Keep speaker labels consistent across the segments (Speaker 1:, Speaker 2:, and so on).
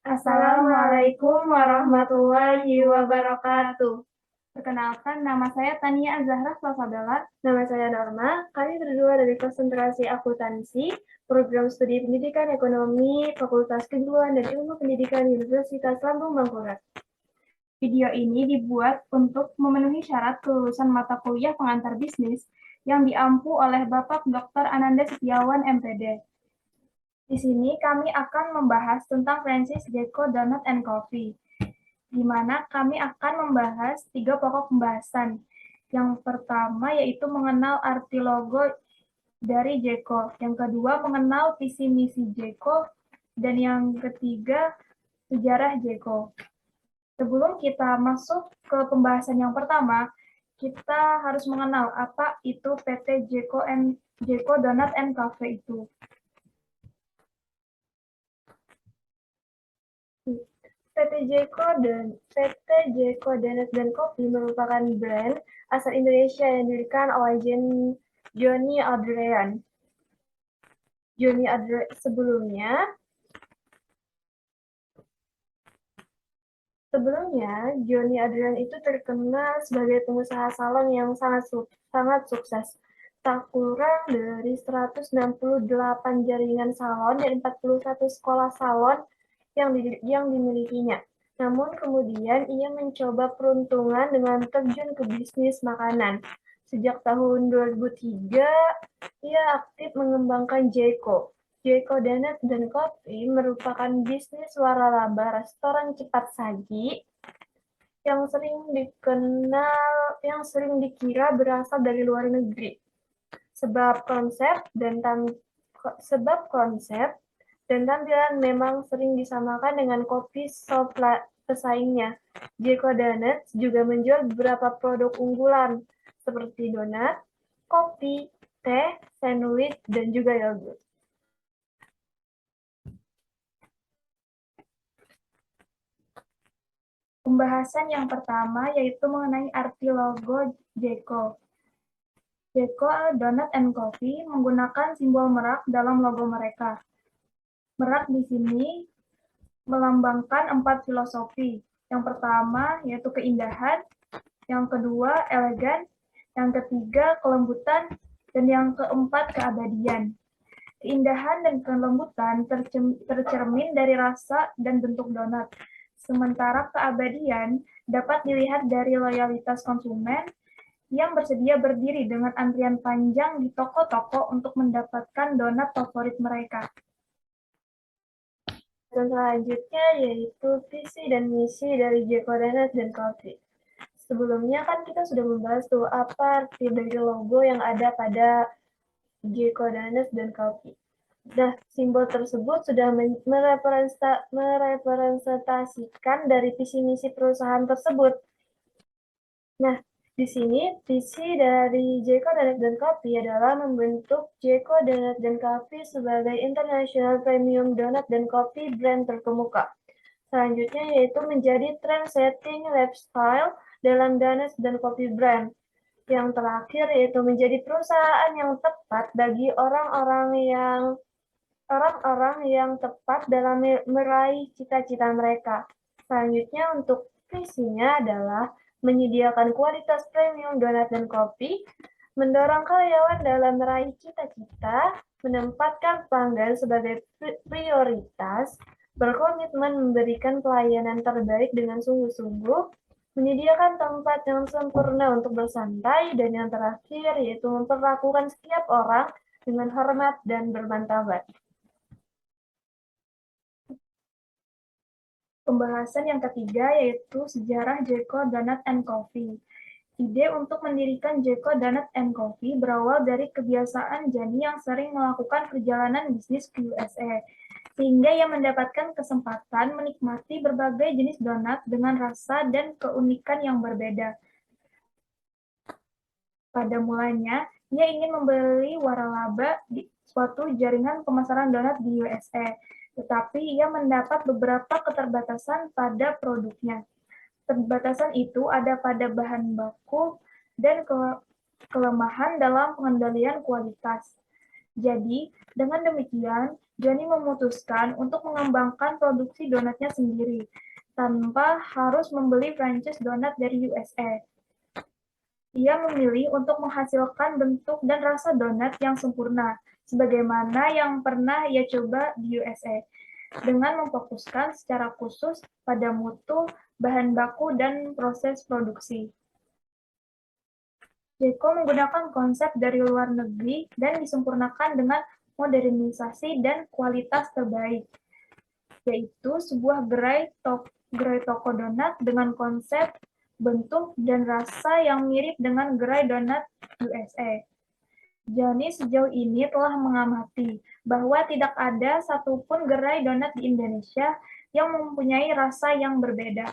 Speaker 1: Assalamualaikum warahmatullahi wabarakatuh. Perkenalkan, nama saya Tania Zahra Salsabella.
Speaker 2: Nama saya Norma, kami berdua dari konsentrasi akuntansi, program studi pendidikan ekonomi, Fakultas Keguruan dan Ilmu Pendidikan Universitas Lambung Mangkurat.
Speaker 1: Video ini dibuat untuk memenuhi syarat kelulusan mata kuliah pengantar bisnis yang diampu oleh Bapak Dr. Ananda Setiawan, MPD. Di sini kami akan membahas tentang Francis Jeko Donut and Coffee, di mana kami akan membahas 3 pokok pembahasan. Yang pertama yaitu mengenal arti logo dari Jeko, yang kedua mengenal visi misi Jeko, dan yang ketiga sejarah Jeko. Sebelum kita masuk ke pembahasan yang pertama, kita harus mengenal apa itu PT Jeko Donut and Cafe itu.
Speaker 2: PT Jeko Donut dan Coffee merupakan brand asal Indonesia yang didirikan oleh Johnny Adrian. Sebelumnya, Johnny Adrian itu terkenal sebagai pengusaha salon yang sangat sukses. Tak kurang dari 168 jaringan salon dan 41 sekolah salon yang dimilikinya. Namun kemudian ia mencoba peruntungan dengan terjun ke bisnis makanan. Sejak tahun 2003, ia aktif mengembangkan Jeko Donut dan Coffee merupakan bisnis waralaba restoran cepat saji yang sering dikira berasal dari luar negeri. Sebab konsep dan tampilan memang sering disamakan dengan kopi shop pesaingnya. Jeko Donuts juga menjual beberapa produk unggulan seperti donat, kopi, teh, sandwich, dan juga yogurt.
Speaker 1: Pembahasan yang pertama yaitu mengenai arti logo Jeko. Jeko Donut and Coffee menggunakan simbol merak dalam logo mereka. Merak di sini melambangkan 4 filosofi. Yang pertama yaitu keindahan, yang kedua elegan, yang ketiga kelembutan, dan yang keempat keabadian. Keindahan dan kelembutan tercermin dari rasa dan bentuk donat. Sementara keabadian dapat dilihat dari loyalitas konsumen yang bersedia berdiri dengan antrian panjang di toko-toko untuk mendapatkan donat favorit mereka.
Speaker 2: Dan selanjutnya yaitu visi dan misi dari Jeko Donut dan Coffee. Sebelumnya kan kita sudah membahas tuh apa arti dari logo yang ada pada Jeko Donut dan Coffee. Nah, simbol tersebut sudah merepresentasikan dari visi misi perusahaan tersebut. Nah, di sini visi dari Jeko Donut dan Coffee adalah membentuk Jeko Donut dan Coffee sebagai international premium donut dan coffee brand terkemuka. Selanjutnya yaitu menjadi trend setting lifestyle dalam donut dan coffee brand. Yang terakhir yaitu menjadi perusahaan yang tepat bagi orang-orang yang tepat dalam meraih cita-cita mereka. Selanjutnya untuk visinya adalah menyediakan kualitas premium donat dan kopi, mendorong karyawan dalam meraih cita-cita, menempatkan pelanggan sebagai prioritas, berkomitmen memberikan pelayanan terbaik dengan sungguh-sungguh, menyediakan tempat yang sempurna untuk bersantai, dan yang terakhir yaitu memperlakukan setiap orang dengan hormat dan bermartabat.
Speaker 1: Pembahasan yang ketiga yaitu sejarah Jeko Donut and Coffee. Ide untuk mendirikan Jeko Donut and Coffee berawal dari kebiasaan Jani yang sering melakukan perjalanan bisnis ke USA, sehingga ia mendapatkan kesempatan menikmati berbagai jenis donat dengan rasa dan keunikan yang berbeda. Pada mulanya, ia ingin membeli waralaba di suatu jaringan pemasaran donat di USA, tetapi ia mendapat beberapa keterbatasan pada produknya. Keterbatasan itu ada pada bahan baku dan kelemahan dalam pengendalian kualitas. Jadi, dengan demikian, Johnny memutuskan untuk mengembangkan produksi donatnya sendiri, tanpa harus membeli franchise donat dari USA. Ia memilih untuk menghasilkan bentuk dan rasa donat yang sempurna, sebagaimana yang pernah ia coba di USA, dengan memfokuskan secara khusus pada mutu, bahan baku, dan proses produksi. Jeko menggunakan konsep dari luar negeri dan disempurnakan dengan modernisasi dan kualitas terbaik, yaitu sebuah gerai toko donat dengan konsep, bentuk, dan rasa yang mirip dengan gerai donat USA. Johnny sejauh ini telah mengamati bahwa tidak ada satupun gerai donat di Indonesia yang mempunyai rasa yang berbeda.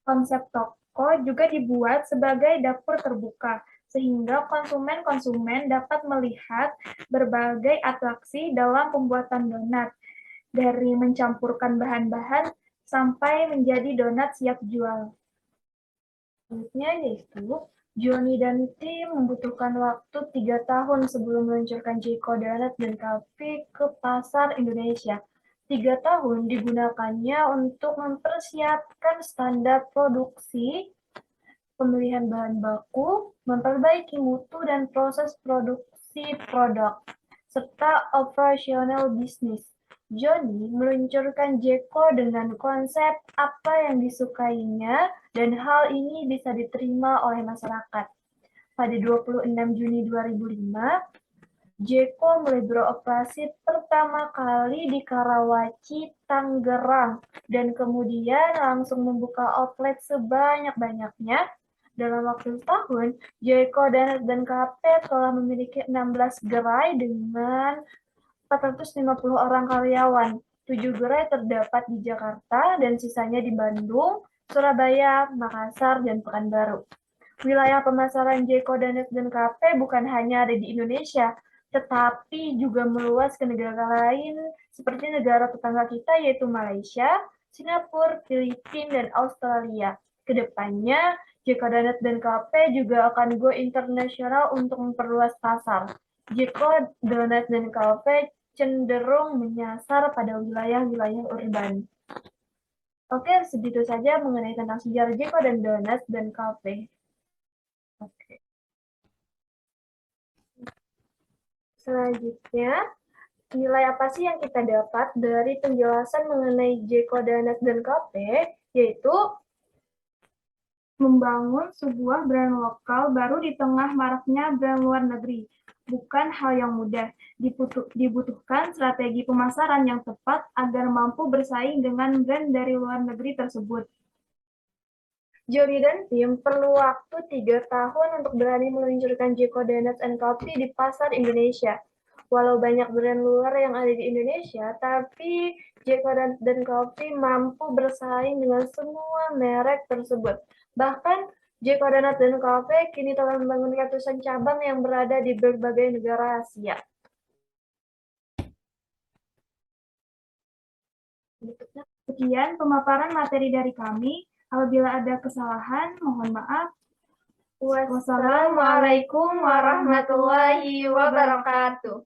Speaker 1: Konsep toko juga dibuat sebagai dapur terbuka, sehingga konsumen-konsumen dapat melihat berbagai atraksi dalam pembuatan donat, dari mencampurkan bahan-bahan sampai menjadi donat siap jual. Selanjutnya yaitu, Johnny dan tim membutuhkan waktu 3 tahun sebelum meluncurkan Jeko Donat dan Cafe ke pasar Indonesia. 3 tahun digunakannya untuk mempersiapkan standar produksi, pemilihan bahan baku, memperbaiki mutu dan proses produksi produk, serta operasional bisnis. Johnny meluncurkan Jeko dengan konsep apa yang disukainya dan hal ini bisa diterima oleh masyarakat. Pada 26 Juni 2005, Jeko mulai beroperasi pertama kali di Karawaci, Tangerang, dan kemudian langsung membuka outlet sebanyak-banyaknya. Dalam waktu setahun, Jeko dan Cafe telah memiliki 16 gerai dengan 450 orang karyawan. 7 gerai terdapat di Jakarta dan sisanya di Bandung, Surabaya, Makassar, dan Pekanbaru. Wilayah pemasaran Jeko dan Cafe bukan hanya ada di Indonesia, tetapi juga meluas ke negara lain seperti negara tetangga kita yaitu Malaysia, Singapura, Filipina, dan Australia. Kedepannya, Jeko dan Cafe juga akan go internasional untuk memperluas pasar. Jeko Donat dan Cafe cenderung menyasar pada wilayah-wilayah urban. Oke, segitu saja mengenai tentang sejarah Jeko dan Donat dan Cafe. Oke. Selanjutnya, nilai apa sih yang kita dapat dari penjelasan mengenai Jeko Donat dan Cafe, yaitu membangun sebuah brand lokal baru di tengah maraknya brand luar negeri. Bukan hal yang mudah, dibutuhkan strategi pemasaran yang tepat agar mampu bersaing dengan brand dari luar negeri tersebut. Johnny dan tim perlu waktu 3 tahun untuk berani meluncurkan Jeko Donuts and Coffee di pasar Indonesia. Walau banyak brand luar yang ada di Indonesia, tapi Jeko dan Coffee mampu bersaing dengan semua merek tersebut. Bahkan Jeko Donuts dan Coffee kini telah membangun ratusan cabang yang berada di berbagai negara Asia. Sekian pemaparan materi dari kami. Apabila ada kesalahan, mohon maaf. Wassalamualaikum warahmatullahi wabarakatuh.